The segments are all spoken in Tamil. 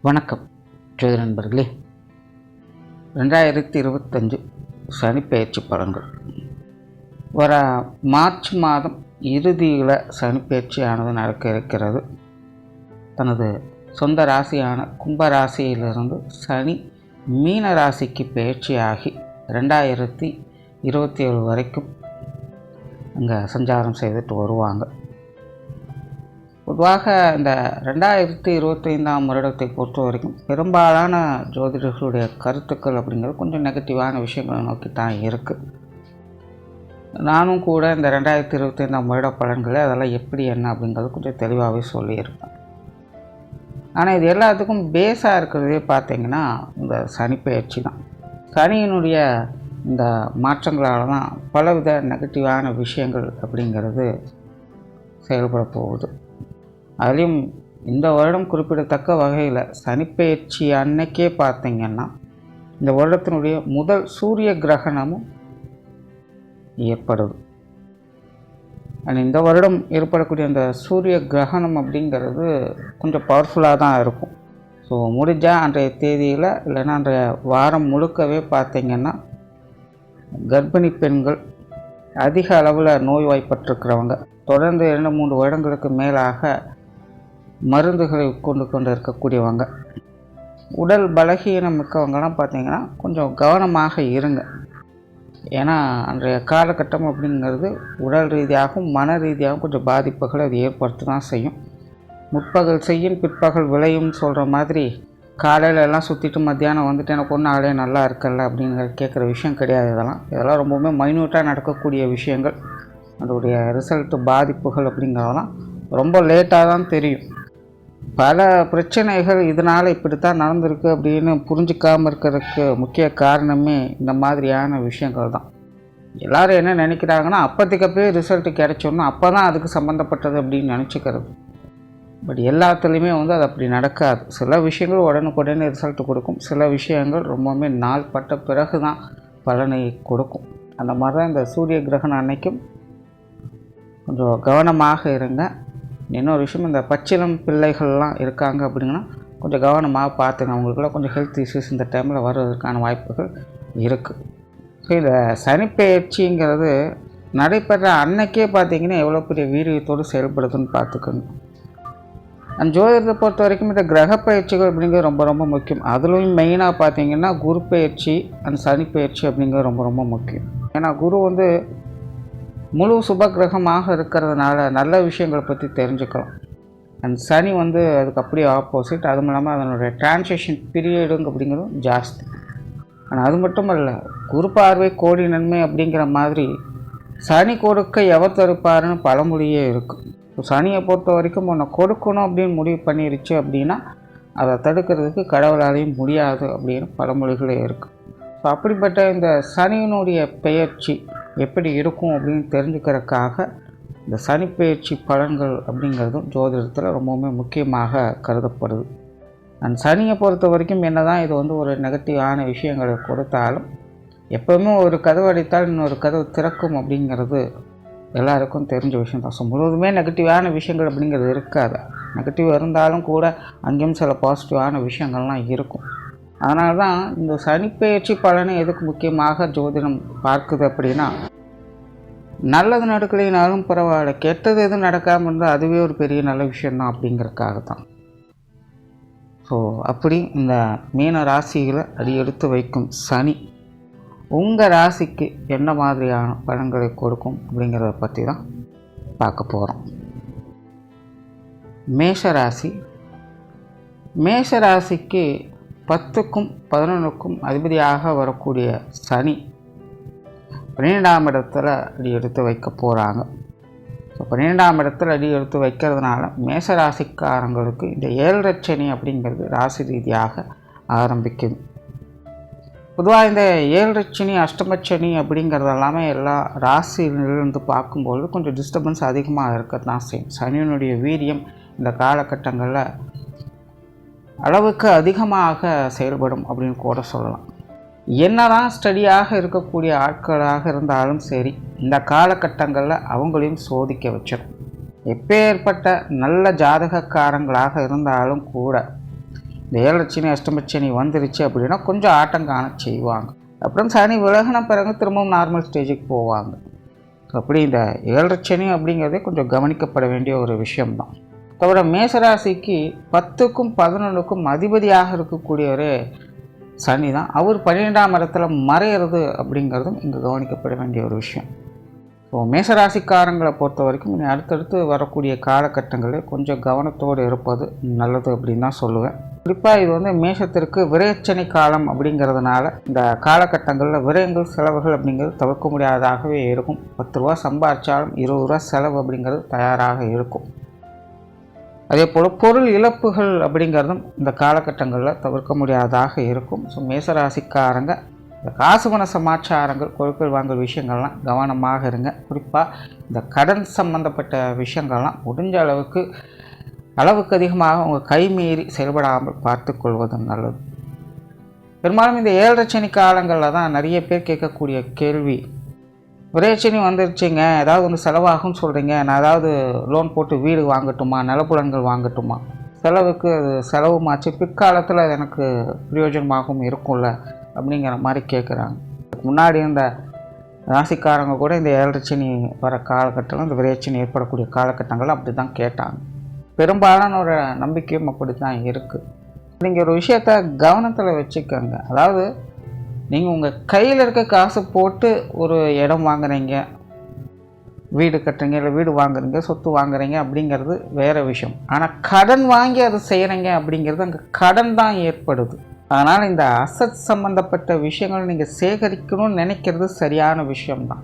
வணக்கம் ஜோதி நண்பர்களே. 2025 சனிப்பெயர்ச்சி பலன்கள். வர மார்ச் மாதம் இறுதியில் சனிப்பெயர்ச்சியானது நடக்க இருக்கிறது. தனது சொந்த ராசியான கும்பராசியிலிருந்து சனி மீன ராசிக்கு பயிற்சியாகி 2027 வரைக்கும் அங்கே சஞ்சாரம் செய்துட்டு வருவாங்க. பொதுவாக இந்த 2025 வருடத்தை பொறுத்த வரைக்கும் பெரும்பாலான ஜோதிடர்களுடைய கருத்துக்கள் அப்படிங்கிறது கொஞ்சம் நெகட்டிவான விஷயங்களை நோக்கி தான் இருக்குது. நானும் கூட இந்த 2025 வருட பலன்களை அதெல்லாம் எப்படி என்ன அப்படிங்கிறது கொஞ்சம் தெளிவாகவே சொல்லியிருப்பேன். ஆனால் இது எல்லாத்துக்கும் பேஸாக இருக்கிறதே பார்த்திங்கன்னா இந்த சனிப்பெயர்ச்சி தான். சனியினுடைய இந்த மாற்றங்களால் தான் பலவித நெகட்டிவான விஷயங்கள் அப்படிங்கிறது செயல்பட போகுது. அதுலேயும் இந்த வருடம் குறிப்பிடத்தக்க வகையில் சனிப்பெயர்ச்சி அன்னைக்கே பார்த்திங்கன்னா இந்த வருடத்தினுடைய முதல் சூரிய கிரகணமும் ஏற்படுது. இந்த வருடம் ஏற்படக்கூடிய அந்த சூரிய கிரகணம் அப்படிங்கிறது கொஞ்சம் பவர்ஃபுல்லாக தான் இருக்கும். ஸோ முடிஞ்சால் அன்றைய தேதியில் இல்லைன்னா அன்றைய வாரம் முழுக்கவே பார்த்திங்கன்னா கர்ப்பிணி பெண்கள், அதிக அளவில் நோய்வாய்ப்பட்டிருக்கிறவங்க, தொடர்ந்து 2-3 வருடங்களுக்கு மேலாக மருந்துகளை கொண்டு இருக்கக்கூடியவங்க, உடல் பலகீனம் மிக்கவங்கலாம் பார்த்திங்கன்னா கொஞ்சம் கவனமாக இருங்க. ஏன்னா அன்றைய காலகட்டம் அப்படிங்கிறது உடல் ரீதியாகவும் மன ரீதியாகவும் கொஞ்சம் பாதிப்புகளை அது ஏற்படுத்த தான் செய்யும். முற்பகல் செய்யும் பிற்பகல் விளையும்னு சொல்கிற மாதிரி காலையில் எல்லாம் சுற்றிட்டு மத்தியானம் வந்துட்டு எனக்கு ஒன்றும் ஆளே நல்லா இருக்கல அப்படிங்கிற கேட்குற விஷயம் கிடையாது. இதெல்லாம் ரொம்பவுமே மைன்யூட்டாக நடக்கக்கூடிய விஷயங்கள். அதோடைய ரிசல்ட்டு பாதிப்புகள் அப்படிங்கிறதெல்லாம் ரொம்ப லேட்டாக தான் தெரியும். பல பிரச்சனைகள் இதனால் இப்படித்தான் நடந்திருக்கு அப்படின்னு புரிஞ்சிக்காமல் இருக்கிறதுக்கு முக்கிய காரணமே இந்த மாதிரியான விஷயங்கள் தான். எல்லோரும் என்ன நினைக்கிறாங்கன்னா அப்போதைக்கப்பே ரிசல்ட்டு கிடைச்சோன்னா அப்போ தான் அதுக்கு சம்மந்தப்பட்டது அப்படின்னு நினச்சிக்கிறது. பட் எல்லாத்துலேயுமே அது அப்படி நடக்காது. சில விஷயங்கள் உடனுக்குடனே ரிசல்ட்டு கொடுக்கும், சில விஷயங்கள் ரொம்பவுமே நாள் பட்ட பிறகு தான் பலனை கொடுக்கும். அந்த மாதிரி தான் இந்த சூரிய கிரகணம் அன்னைக்கும் கொஞ்சம் கவனமாக இருங்க. இன்னொரு விஷயம், இந்த பச்சிளம் பிள்ளைகள்லாம் இருக்காங்க அப்படின்னா கொஞ்சம் கவனமாக பார்த்துங்க. அவங்களுக்குலாம் கொஞ்சம் ஹெல்த் இஷ்யூஸ் இந்த டைமில் வர்றதுக்கான வாய்ப்புகள் இருக்குது. ஸோ இந்த சனிப்பெயர்ச்சிங்கிறது நடைபெற அன்னைக்கே பார்த்திங்கன்னா எவ்வளோ பெரிய வீரியத்தோடு செயல்படுதுன்னு பார்த்துக்கணும். அந்த ஜோதிடத்தை பொறுத்த வரைக்கும் இந்த கிரக பயிற்சிகள் அப்படிங்கிறது ரொம்ப ரொம்ப முக்கியம். அதுலேயும் மெயினாக பார்த்திங்கன்னா குரு பயிற்சி அந்த சனிப்பெயர்ச்சி அப்படிங்கிறது ரொம்ப ரொம்ப முக்கியம். ஏன்னா குரு முழு சுப கிரகமாக இருக்கிறதுனால நல்ல விஷயங்களை பற்றி தெரிஞ்சுக்கலாம். அண்ட் சனி அதுக்கு அப்படியே ஆப்போசிட். அதுவும் இல்லாமல் அதனுடைய டிரான்சிஷன் பீரியடுங்க அப்படிங்கிறதும் ஜாஸ்தி. ஆனால் அது மட்டும் இல்லை, குரு பார்வை கோடி நன்மை அப்படிங்கிற மாதிரி சனி கொடுக்க எவர் தடுப்பாருன்னு பழமொழியே இருக்குது. சனியை பொறுத்த வரைக்கும் உன்னை கொடுக்கணும் அப்படின்னு முடிவு பண்ணிருச்சு அப்படின்னா அதை தடுக்கிறதுக்கு கடவுளாலையும் முடியாது அப்படின்னு பழமொழிகளே இருக்குது. ஸோ அப்படிப்பட்ட இந்த சனியினுடைய பெயர்ச்சி எப்படி இருக்கும் அப்படின்னு தெரிஞ்சுக்கிறதுக்காக இந்த சனிப்பெயர்ச்சி பலன்கள் அப்படிங்கிறதும் ஜோதிடத்தில் ரொம்பவுமே முக்கியமாக கருதப்படுது. அண்ட் சனியை பொறுத்த வரைக்கும் என்ன தான் இது ஒரு நெகட்டிவான விஷயங்களை கொடுத்தாலும் எப்போவுமே ஒரு கதவு அடித்தால் இன்னொரு கதவு திறக்கும் அப்படிங்கிறது எல்லாருக்கும் தெரிஞ்ச விஷயம் தான். ஸோ முழுவதுமே நெகட்டிவான விஷயங்கள் அப்படிங்கிறது இருக்காது. நெகட்டிவ் இருந்தாலும் கூட அங்கேயும் சில பாசிட்டிவான விஷயங்கள்லாம் இருக்கும். அதனால தான் இந்த சனிப்பெயர்ச்சி பலனை எதுக்கு முக்கியமாக ஜோதிடம் பார்க்குது அப்படின்னா, நல்லது நடக்கலைனாலும் பரவாயில்ல, கெட்டது எதுவும் நடக்காமல் இருந்தால் அதுவே ஒரு பெரிய நல்ல விஷயந்தான் அப்படிங்கிறதுக்காக தான். ஸோ அப்படி இந்த மீன ராசியில் அடியெடுத்து வைக்கும் சனி உங்கள் ராசிக்கு என்ன மாதிரியான பலன்களை கொடுக்கும் அப்படிங்கிறத பற்றி தான் பார்க்க போகிறோம். மேஷராசி. மேஷராசிக்கு 10க்கும் 11க்கும் அதிபதியாக வரக்கூடிய சனி 12ஆம் இடத்துல அடி எடுத்து வைக்க போகிறாங்க. ஸோ 12ஆம் இடத்துல அடி எடுத்து வைக்கிறதுனால மேஷராசிக்காரங்களுக்கு இந்த 7 சனி அப்படிங்கிறது ராசி ரீதியாக ஆரம்பிக்குது. பொதுவாக இந்த 7 சனி அஷ்டமச்சனி அப்படிங்கிறது எல்லாமே எல்லா ராசியிலிருந்து பார்க்கும்போது கொஞ்சம் டிஸ்டர்பன்ஸ் அதிகமாக இருக்கத்தான் செய்யும். சனியினுடைய வீரியம் இந்த காலகட்டங்களில் அளவுக்கு அதிகமாக செயல்படும் அப்படின்னு கூட சொல்லலாம். என்னதான் ஸ்டடியாக இருக்கக்கூடிய ஆட்களாக இருந்தாலும் சரி, இந்த காலகட்டங்களில் அவங்களையும் சோதிக்க வச்சிடும். எப்பேற்பட்ட நல்ல ஜாதகக்காரங்களாக இருந்தாலும் கூட இந்த 7 சனி அஷ்டமச்சனி வந்துருச்சு அப்படின்னா கொஞ்சம் ஆட்டங்காண செய்வாங்க. அப்புறம் சனி விலகின பிறகு திரும்பவும் நார்மல் ஸ்டேஜுக்கு போவாங்க. அப்படி இந்த 7 சனி அப்படிங்கிறதே கொஞ்சம் கவனிக்கப்பட வேண்டிய ஒரு விஷயம்தான். தவிர மேசராசிக்கு 10க்கும் 11க்கும் அதிபதியாக இருக்கக்கூடியவர் சனி தான். அவர் 12ஆம் இடத்துல மறையிறது அப்படிங்கிறதும் இங்கே கவனிக்கப்பட வேண்டிய ஒரு விஷயம். ஸோ மேசராசிக்காரங்களை பொறுத்த வரைக்கும் இனி அடுத்தடுத்து வரக்கூடிய காலகட்டங்களில் கொஞ்சம் கவனத்தோடு இருப்பது நல்லது அப்படின்னு தான் சொல்லுவேன். குறிப்பாக இது வந்து மேஷத்திற்கு விரயச்சனி காலம் அப்படிங்கிறதுனால இந்த காலகட்டங்களில் விரயங்கள் செலவுகள் அப்படிங்கிறது தவிர்க்க முடியாததாகவே இருக்கும். 10 ரூபா சம்பாதிச்சாலும் 20 ரூபா செலவு அப்படிங்கிறது தயாராக இருக்கும். அதே போல் பொருள் இழப்புகள் அப்படிங்கிறதும் இந்த காலகட்டங்களில் தவிர்க்க முடியாததாக இருக்கும். ஸோ மேசராசிக்காரங்க இந்த காசு பண சமாச்சாரங்கள் கொடுக்கல் வாங்கல் விஷயங்கள்லாம் கவனமாக இருங்க. குறிப்பாக இந்த கடன் சம்பந்தப்பட்ட விஷயங்கள்லாம் முடிஞ்ச அளவுக்கு அதிகமாக உங்கள் கைமீறி செயல்படாமல் பார்த்து கொள்வது நல்லது. பெரும்பாலும் இந்த 7 சனி காலங்களில் தான் நிறைய பேர் கேட்கக்கூடிய கேள்வி, விரயச்சனி வந்துருச்சுங்க, ஏதாவது ஒன்று செலவாகும்னு சொல்கிறீங்க, நான் ஏதாவது லோன் போட்டு வீடு வாங்கட்டுமா, நிலப்புலன்கள் வாங்கட்டுமா, செலவுக்கு அது செலவுமாச்சு, பிற்காலத்தில் அது எனக்கு பிரயோஜனமாகவும் இருக்கும்ல அப்படிங்கிற மாதிரி கேட்குறாங்க. முன்னாடி இந்த ராசிக்காரங்க கூட இந்த 7 சனி வர காலகட்டங்கள், இந்த விரயச்சனி ஏற்படக்கூடிய காலகட்டங்கள் அப்படி தான் கேட்டாங்க. பெரும்பாலான ஒரு நம்பிக்கையும் அப்படி தான் இருக்குது. நீங்கள் ஒரு விஷயத்தை கவனத்தில் வச்சுக்கோங்க. அதாவது நீங்கள் உங்கள் கையில் இருக்க காசு போட்டு ஒரு இடம் வாங்குறீங்க, வீடு கட்டுறீங்க, இல்லை வீடு வாங்குறீங்க, சொத்து வாங்குறீங்க அப்படிங்கிறது வேறு விஷயம். ஆனால் கடன் வாங்கி அதை செய்கிறீங்க அப்படிங்கிறது அங்கே கடன் தான் ஏற்படுது. அதனால் இந்த அசட் சம்மந்தப்பட்ட விஷயங்கள் நீங்கள் சேகரிக்கணும்னு நினைக்கிறது சரியான விஷயம்தான்.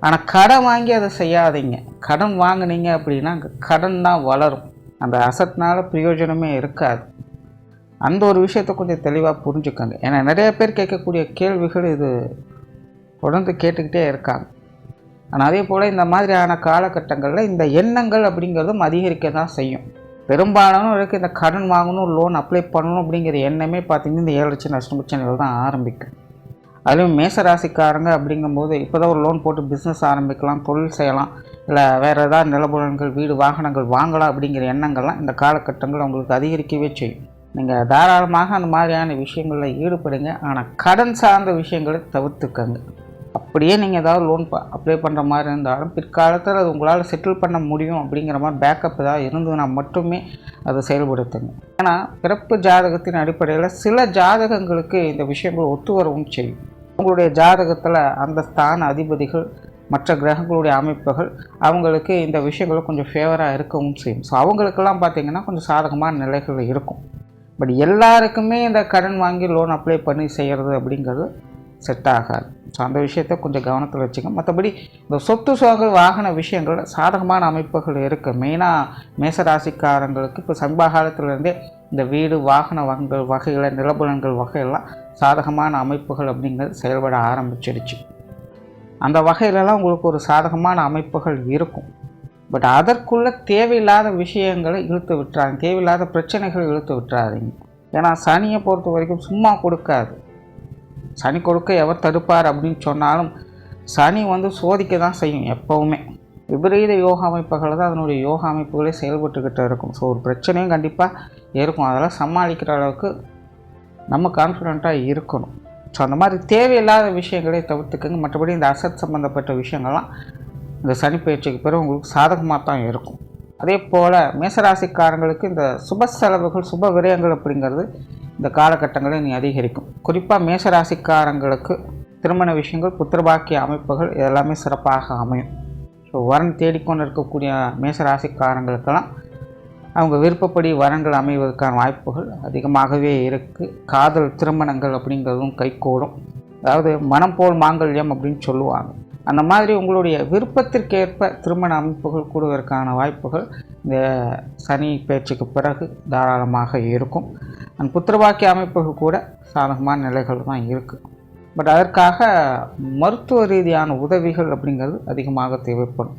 ஆனால் கடன் வாங்கி அதை செய்யாதீங்க. கடன் வாங்கினீங்க அப்படின்னா அங்கே கடன் தான் வளரும், அந்த அசட்னால் பிரயோஜனமே இருக்காது. அந்த ஒரு விஷயத்தை கொஞ்சம் தெளிவாக புரிஞ்சுக்கோங்க. ஏன்னா நிறைய பேர் கேட்கக்கூடிய கேள்விகள் இது தொடர்ந்து கேட்டுக்கிட்டே இருக்காங்க. ஆனால் அதே போல் இந்த மாதிரியான காலகட்டங்களில் இந்த எண்ணங்கள் அப்படிங்கிறதும் அதிகரிக்க தான் செய்யும். பெரும்பாலானவருக்கு இந்த கடன் வாங்கணும், லோன் அப்ளை பண்ணணும் அப்படிங்கிற எண்ணமே பார்த்திங்கன்னா இந்த 7 சனி அஷ்டமச்சனிகள் தான் ஆரம்பிக்கும். அதுவும் மேசராசிக்காரங்க அப்படிங்கும்போது இப்போ தான் ஒரு லோன் போட்டு பிஸ்னஸ் ஆரம்பிக்கலாம், தொழில் செய்யலாம், இல்லை வேறு ஏதாவது நிலபுலன்கள், வீடு வாகனங்கள் வாங்கலாம் அப்படிங்கிற எண்ணங்கள்லாம் இந்த காலகட்டங்கள் உங்களுக்கு அதிகரிக்கவே செய்யும். நீங்கள் தாராளமாக அந்த மாதிரியான விஷயங்களில் ஈடுபடுங்க. ஆனால் கடன் சார்ந்த விஷயங்களை தவிர்த்துக்கங்க. அப்படியே நீங்கள் ஏதாவது லோன் அப்ளை பண்ணுற மாதிரி இருந்தாலும் பிற்காலத்தில் அது உங்களால் செட்டில் பண்ண முடியும் அப்படிங்கிற மாதிரி பேக்கப் ஏதாவது இருந்ததுன்னா மட்டுமே அதை செயல்படுத்துங்க. ஏன்னா பிறப்பு ஜாதகத்தின் அடிப்படையில் சில ஜாதகங்களுக்கு இந்த விஷயங்கள் ஒத்து வரவும் செய்யும். உங்களுடைய ஜாதகத்தில் அந்த ஸ்தான அதிபதிகள், மற்ற கிரகங்களுடைய அமைப்புகள் அவங்களுக்கு இந்த விஷயங்களும் கொஞ்சம் ஃபேவராக இருக்கவும் செய்யும். ஸோ அவங்களுக்கெல்லாம் பார்த்திங்கன்னா கொஞ்சம் சாதகமான நிலைகள் இருக்கும். பட் எல்லாருக்குமே இந்த கடன் வாங்கி லோன் அப்ளை பண்ணி செய்கிறது அப்படிங்கிறது செட் ஆகாது. ஸோ அந்த விஷயத்தை கொஞ்சம் கவனத்தில் வச்சுங்க. மற்றபடி இந்த சொத்து சுகங்கள் வாகன விஷயங்கள் சாதகமான அமைப்புகள் இருக்குது. மெயினாக மேசராசிக்காரங்களுக்கு இப்போ சமீபகாலத்திலேருந்தே இந்த வீடு வாகன வகைகளை, நிலபுலன்கள் வகையெல்லாம் சாதகமான அமைப்புகள் அப்படிங்கிறது செயல்பட ஆரம்பிச்சிடுச்சு. அந்த வகையிலலாம் உங்களுக்கு ஒரு சாதகமான அமைப்புகள் இருக்கும். பட் அதற்குள்ளே தேவையில்லாத விஷயங்களை இழுத்து விட்டுறாங்க, தேவையில்லாத பிரச்சனைகள் இழுத்து விட்டுறாதீங்க. ஏன்னா சனியை பொறுத்த வரைக்கும் சும்மா கொடுக்காது. சனி கொடுக்க எவர் தடுப்பார் அப்படின்னு சொன்னாலும் சனி வந்து சோதிக்க தான் செய்யும். எப்போவுமே விபரீத யோகா அமைப்புகள் தான் அதனுடைய யோகா அமைப்புகளே செயல்பட்டுக்கிட்டு இருக்கும். ஸோ ஒரு பிரச்சனையும் கண்டிப்பாக இருக்கும். அதெல்லாம் சமாளிக்கிற அளவுக்கு நம்ம கான்ஃபிடெண்ட்டாக இருக்கணும். ஸோ அந்த மாதிரி தேவையில்லாத விஷயங்களே தவிர்த்துக்கங்க. மற்றபடி இந்த அசட் சம்மந்தப்பட்ட விஷயங்கள்லாம் இந்த சனி பயிற்சிக்கு பிறகு உங்களுக்கு சாதகமாக தான் இருக்கும். அதே போல் மேசராசிக்காரங்களுக்கு இந்த சுப செலவுகள், சுப விரயங்கள் அப்படிங்கிறது இந்த காலகட்டங்களில் இனி அதிகரிக்கும். குறிப்பாக மேசராசிக்காரங்களுக்கு திருமண விஷயங்கள், புத்திரபாக்கிய அமைப்புகள் இதெல்லாமே சிறப்பாக அமையும். ஸோ வரன் தேடிக்கொண்டு இருக்கக்கூடிய மேசராசிக்காரங்களுக்கெல்லாம் அவங்க விருப்பப்படி வரன்கள் அமைவதற்கான வாய்ப்புகள் அதிகமாகவே இருக்குது. காதல் திருமணங்கள் அப்படிங்கிறதும் கைகூடும். அதாவது மனம் போல் மாங்கல்யம் அப்படின்னு சொல்லுவாங்க. அந்த மாதிரி உங்களுடைய விருப்பத்திற்கேற்ப திருமண அமைப்புகள் கூடுவதற்கான வாய்ப்புகள் இந்த சனி பயிற்சிக்கு பிறகு தாராளமாக இருக்கும். அந்த புத்திரபாக்கிய அமைப்புகள் கூட சாதகமான நிலைகள் தான் இருக்குது. பட் அதற்காக மருத்துவ ரீதியான உதவிகள் அப்படிங்கிறது அதிகமாக தேவைப்படும்.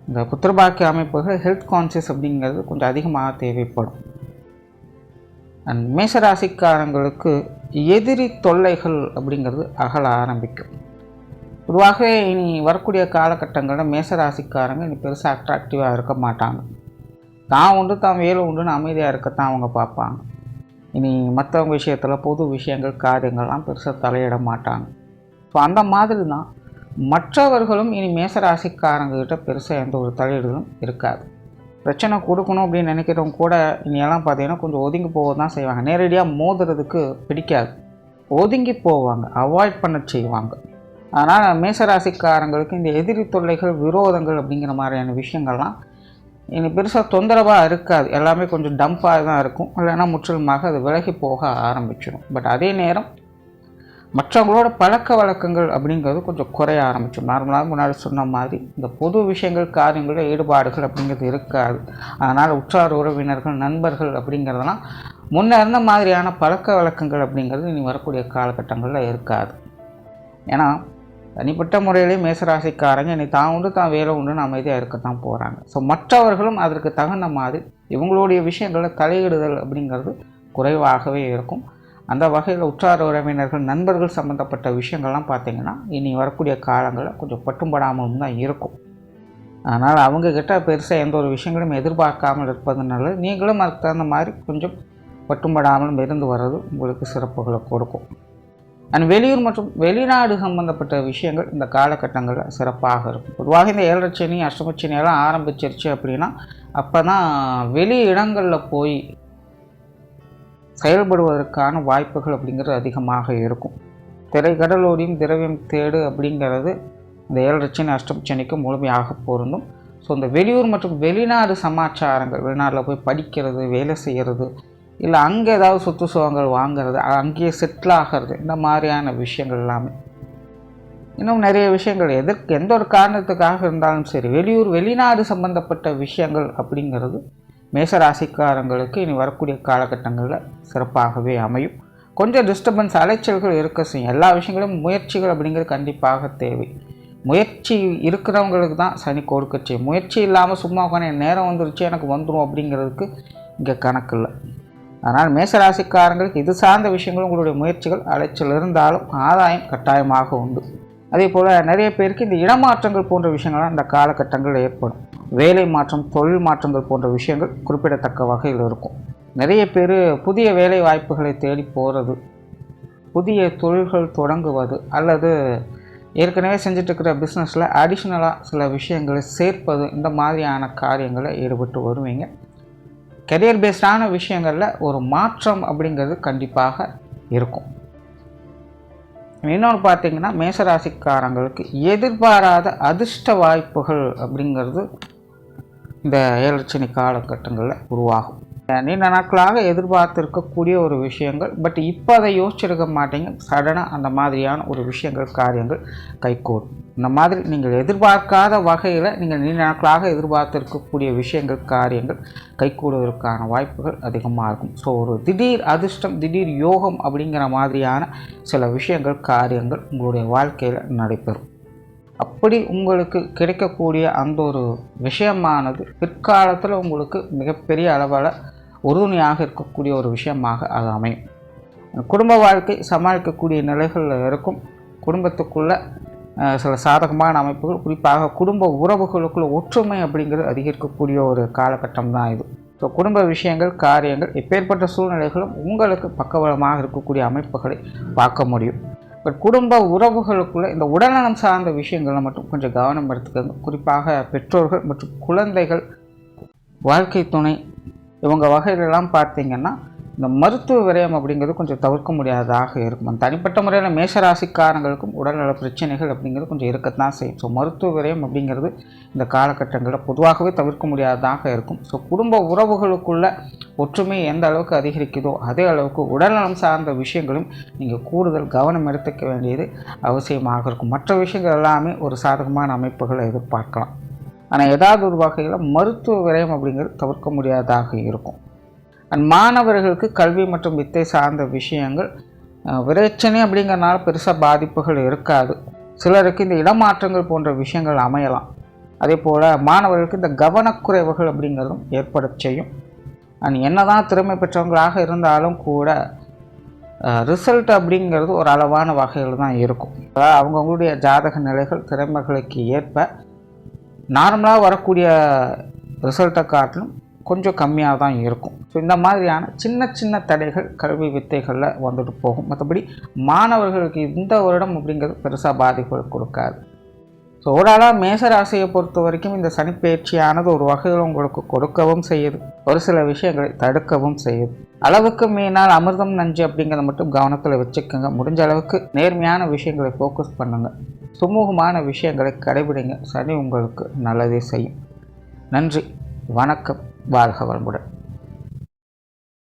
இந்த புத்திரபாக்கிய அமைப்புகள் ஹெல்த் கான்சியஸ் அப்படிங்கிறது கொஞ்சம் அதிகமாக தேவைப்படும். அண்ட் மேசராசிக்காரங்களுக்கு எதிரி தொல்லைகள் அப்படிங்கிறது அகல ஆரம்பிக்கும். பொதுவாகவே இனி வரக்கூடிய காலகட்டங்களில் மேசராசிக்காரங்க இனி பெருசாக அட்ராக்டிவாக இருக்க மாட்டாங்க. தான் உண்டு தான் வேலை உண்டுன்னு அமைதியாக இருக்கத்தான் அவங்க பார்ப்பாங்க. இனி மற்றவங்க விஷயத்தில் பொது விஷயங்கள் காரியங்கள்லாம் பெருசாக தலையிட மாட்டாங்க. ஸோ அந்த மாதிரி தான் மற்றவர்களும் இனி மேசராசிக்காரங்கக்கிட்ட பெருசாக எந்த ஒரு தலையீடுகளும் இருக்காது. பிரச்சனை கொடுக்கணும் அப்படின்னு நினைக்கிறவங்க கூட இனியெல்லாம் பார்த்தீங்கன்னா கொஞ்சம் ஒதுங்கி போக தான் செய்வாங்க. நேரடியாக மோதுறதுக்கு பிடிக்காது, ஒதுங்கி போவாங்க, அவாய்ட் பண்ண செய்வாங்க. அதனால் மேசராசிக்காரங்களுக்கு இந்த எதிரி தொல்லைகள் விரோதங்கள் அப்படிங்கிற மாதிரியான விஷயங்கள்லாம் இனி பெருசாக தொந்தரவாக இருக்காது. எல்லாமே கொஞ்சம் டம்பாக தான் இருக்கும், இல்லைன்னா முற்றிலுமாக அது விலகி போக ஆரம்பிச்சிடும். பட் அதே நேரம் மற்றவங்களோட பழக்க வழக்கங்கள் அப்படிங்கிறது கொஞ்சம் குறைய ஆரம்பிச்சிடும். நார்மலாக முன்னாடி சொன்ன மாதிரி இந்த பொது விஷயங்கள் காரியங்களில் ஈடுபாடுகள் அப்படிங்கிறது இருக்காது. அதனால் உற்றார் உறவினர்கள் நண்பர்கள் அப்படிங்கிறதெல்லாம் முன்ன இருந்த மாதிரியான பழக்க வழக்கங்கள் அப்படிங்கிறது இனி வரக்கூடிய காலகட்டங்களில் இருக்காது. ஏன்னா தனிப்பட்ட முறையிலே மேசராசிக்காரங்க இனி தான் உண்டு தான் வேலை உண்டுன்னு அமைதியாக இருக்கத்தான் போகிறாங்க. ஸோ மற்றவர்களும் அதற்கு தகுந்த மாதிரி இவங்களுடைய விஷயங்களில் தலையிடுதல் அப்படிங்கிறது குறைவாகவே இருக்கும். அந்த வகையில் உற்றார் உறவினர்கள் நண்பர்கள் சம்மந்தப்பட்ட விஷயங்கள்லாம் பார்த்திங்கன்னா இனி வரக்கூடிய காலங்களில் கொஞ்சம் பட்டும்படாமலும் தான் இருக்கும். அதனால் அவங்கக்கிட்ட பெருசாக எந்த ஒரு விஷயங்களும் எதிர்பார்க்காமல் இருப்பதுனால நீங்களும் அதுக்கு தகுந்த மாதிரி கொஞ்சம் பட்டும்படாமலும் இருந்து வர்றது உங்களுக்கு சிறப்புகளை கொடுக்கும். அண்ட் வெளியூர் மற்றும் வெளிநாடு சம்பந்தப்பட்ட விஷயங்கள் இந்த காலகட்டங்களில் சிறப்பாக இருக்கும். பொதுவாக இந்த 7 சனி அஷ்டமச்சனியெல்லாம் ஆரம்பிச்சிருச்சு அப்படின்னா அப்போ தான் வெளி இடங்களில் போய் செயல்படுவதற்கான வாய்ப்புகள் அப்படிங்கிறது அதிகமாக இருக்கும். திரைக்கடலோடியும் திரவியம் தேடு அப்படிங்கிறது இந்த 7 சனி அஷ்டமச்சனிக்கு முழுமையாக பொருந்தும். ஸோ இந்த வெளியூர் மற்றும் வெளிநாடு சமாச்சாரங்கள், வெளிநாட்டில் போய் படிக்கிறது, வேலை செய்கிறது, இல்லை அங்கே ஏதாவது சொத்து சுகங்கள் வாங்கிறது, அங்கேயே செட்டில் ஆகிறது, இந்த மாதிரியான விஷயங்கள் எல்லாமே இன்னும் நிறைய விஷயங்கள் எந்த ஒரு காரணத்துக்காக இருந்தாலும் சரி வெளியூர் வெளிநாடு சம்பந்தப்பட்ட விஷயங்கள் அப்படிங்கிறது மேசராசிக்காரங்களுக்கு இனி வரக்கூடிய காலகட்டங்களில் சிறப்பாகவே அமையும். கொஞ்சம் டிஸ்டர்பன்ஸ் அலைச்சல்கள் இருக்க செய்யும். எல்லா விஷயங்களும் முயற்சிகள் அப்படிங்கிறது கண்டிப்பாக தேவை. முயற்சி இருக்கிறவங்களுக்கு தான் சனி கொடுக்க செய்யும். முயற்சி இல்லாமல் சும்மா உட்காந்து நேரம் வந்துருச்சு எனக்கு வந்துடும் அப்படிங்கிறதுக்கு இங்கே கணக்கு இல்லை. அதனால் மேசராசிக்காரங்களுக்கு இது சார்ந்த விஷயங்கள் உங்களுடைய முயற்சிகள் அலைச்சல் இருந்தாலும் ஆதாயம் கட்டாயமாக உண்டு. அதே போல் நிறைய பேருக்கு இந்த இடமாற்றங்கள் போன்ற விஷயங்கள்லாம் இந்த காலகட்டங்களில் ஏற்படும். வேலை மாற்றம், தொழில் மாற்றங்கள் போன்ற விஷயங்கள் குறிப்பிடத்தக்க வகையில் இருக்கும். நிறைய பேர் புதிய வேலை வாய்ப்புகளை தேடி போகிறது, புதிய தொழில்கள் தொடங்குவது, அல்லது ஏற்கனவே செஞ்சிட்ருக்கிற பிஸ்னஸில் அடிஷ்னலாக சில விஷயங்களை சேர்ப்பது, இந்த மாதிரியான காரியங்களில் ஈடுபட்டு வருவீங்க. கெரியர் பேஸ்டான விஷயங்களில் ஒரு மாற்றம் அப்படிங்கிறது கண்டிப்பாக இருக்கும். இன்னொன்று பார்த்திங்கன்னா மேசராசிக்காரங்களுக்கு எதிர்பாராத அதிர்ஷ்ட வாய்ப்புகள் அப்படிங்கிறது இந்த 7 சனி காலகட்டங்களில் உருவாகும். நீண்ட நாட்களாக எதிர்பார்த்திருக்கக்கூடிய ஒரு விஷயங்கள், பட் இப்போ அதை யோசிச்சிருக்க மாட்டீங்க, சடனாக அந்த மாதிரியான ஒரு விஷயங்கள் காரியங்கள் கைகூடும். இந்த மாதிரி நீங்கள் எதிர்பார்க்காத வகையில் நீங்கள் நீண்ட நாட்களாக எதிர்பார்த்திருக்கக்கூடிய விஷயங்கள் காரியங்கள் கைகூடுவதற்கான வாய்ப்புகள் அதிகமாக இருக்கும். ஸோ ஒரு திடீர் அதிர்ஷ்டம், திடீர் யோகம் அப்படிங்கிற மாதிரியான சில விஷயங்கள் காரியங்கள் உங்களுடைய வாழ்க்கையில் நடைபெறும். அப்படி உங்களுக்கு கிடைக்கக்கூடிய அந்த ஒரு விஷயமானது பிற்காலத்தில் உங்களுக்கு மிகப்பெரிய அளவில் உறுதுணையாக இருக்கக்கூடிய ஒரு விஷயமாக அது அமையும். குடும்ப வாழ்க்கை சமாளிக்கக்கூடிய நிலைகளில் இருக்கும். குடும்பத்துக்குள்ளே சில சாதகமான அமைப்புகள், குறிப்பாக குடும்ப உறவுகளுக்குள்ள ஒற்றுமை அப்படிங்கிறது அதிகரிக்கக்கூடிய ஒரு காலகட்டம் தான் இது. ஸோ குடும்ப விஷயங்கள் காரியங்கள் எப்பேற்பட்ட சூழ்நிலைகளும் உங்களுக்கு பக்கபலமாக இருக்கக்கூடிய அமைப்புகளை பார்க்க முடியும். பட் குடும்ப உறவுகளுக்குள்ளே இந்த உடல்நலம் சார்ந்த விஷயங்களை மட்டும் கொஞ்சம் கவனம் எடுத்துக்கோங்க. குறிப்பாக பெற்றோர்கள் மற்றும் குழந்தைகள், வாழ்க்கை துணை, இவங்க வகையிலெல்லாம் பார்த்திங்கன்னா இந்த மருத்துவ விரயம் அப்படிங்கிறது கொஞ்சம் தவிர்க்க முடியாததாக இருக்கும். தனிப்பட்ட முறையில் மேசராசிக்காரங்களுக்கும் உடல்நல பிரச்சனைகள் அப்படிங்கிறது கொஞ்சம் இருக்கத்தான் செய்யும். ஸோ மருத்துவ விரயம் அப்படிங்கிறது இந்த காலகட்டங்களில் பொதுவாகவே தவிர்க்க முடியாததாக இருக்கும். ஸோ குடும்ப உறவுகளுக்குள்ள ஒற்றுமை எந்த அளவுக்கு அதிகரிக்குதோ அதே அளவுக்கு உடல்நலம் சார்ந்த விஷயங்களும் நீங்கள் கூடுதல் கவனம் எடுத்துக்க வேண்டியது அவசியமாக இருக்கும். மற்ற விஷயங்கள் எல்லாமே ஒரு சாதகமான அமைப்புகளை எதிர்பார்க்கலாம். ஆனால் ஏதாவது ஒரு வகையில் மருத்துவ விரயம் அப்படிங்கிறது தவிர்க்க முடியாததாக இருக்கும். மாணவர்களுக்கு கல்வி மற்றும் வித்தை சார்ந்த விஷயங்கள் விரைச்சனை அப்படிங்கிறனால பெருசாக பாதிப்புகள் இருக்காது. சிலருக்கு இந்த இடமாற்றங்கள் போன்ற விஷயங்கள் அமையலாம். அதே போல் மாணவர்களுக்கு இந்த கவனக்குறைவுகள் அப்படிங்கிறதும் ஏற்பட செய்யும். என்ன தான் திறமை பெற்றவங்களாக இருந்தாலும் கூட ரிசல்ட் அப்படிங்கிறது ஒரு அளவான வகையில் தான் இருக்கும். அதாவது அவங்கவுங்களுடைய ஜாதக நிலைகள் திறமைகளுக்கு ஏற்ப நார்மலாக வரக்கூடிய ரிசல்ட்டை காட்டிலும் கொஞ்சம் கம்மியாக தான் இருக்கும். ஸோ இந்த மாதிரியான சின்ன சின்ன தடைகள் கல்வி வித்தைகளில் வந்துட்டு போகும். மற்றபடி மாணவர்களுக்கு இந்த வருடம் அப்படிங்கிறது பெருசாக பாதிப்புகள் கொடுக்காது. ஸோ ஓவராலாக மேசராசியை பொறுத்த வரைக்கும் இந்த சனிப்பெயர்ச்சியானது ஒரு வகையில் உங்களுக்கு கொடுக்கவும் செய்யுது, ஒரு சில விஷயங்களை தடுக்கவும் செய்யுது. அளவுக்கு மீனால் அமிர்தம் நஞ்சு அப்படிங்கிறத மட்டும் கவனத்தில் வச்சுக்கோங்க. முடிஞ்ச அளவுக்கு நேர்மையான விஷயங்களை ஃபோக்கஸ் பண்ணுங்கள், சுமூகமான விஷயங்களை கடைபிடிங்க. சனி உங்களுக்கு நல்லதே செய்யும். நன்றி, வணக்கம், வாழ்க வளமுடன்.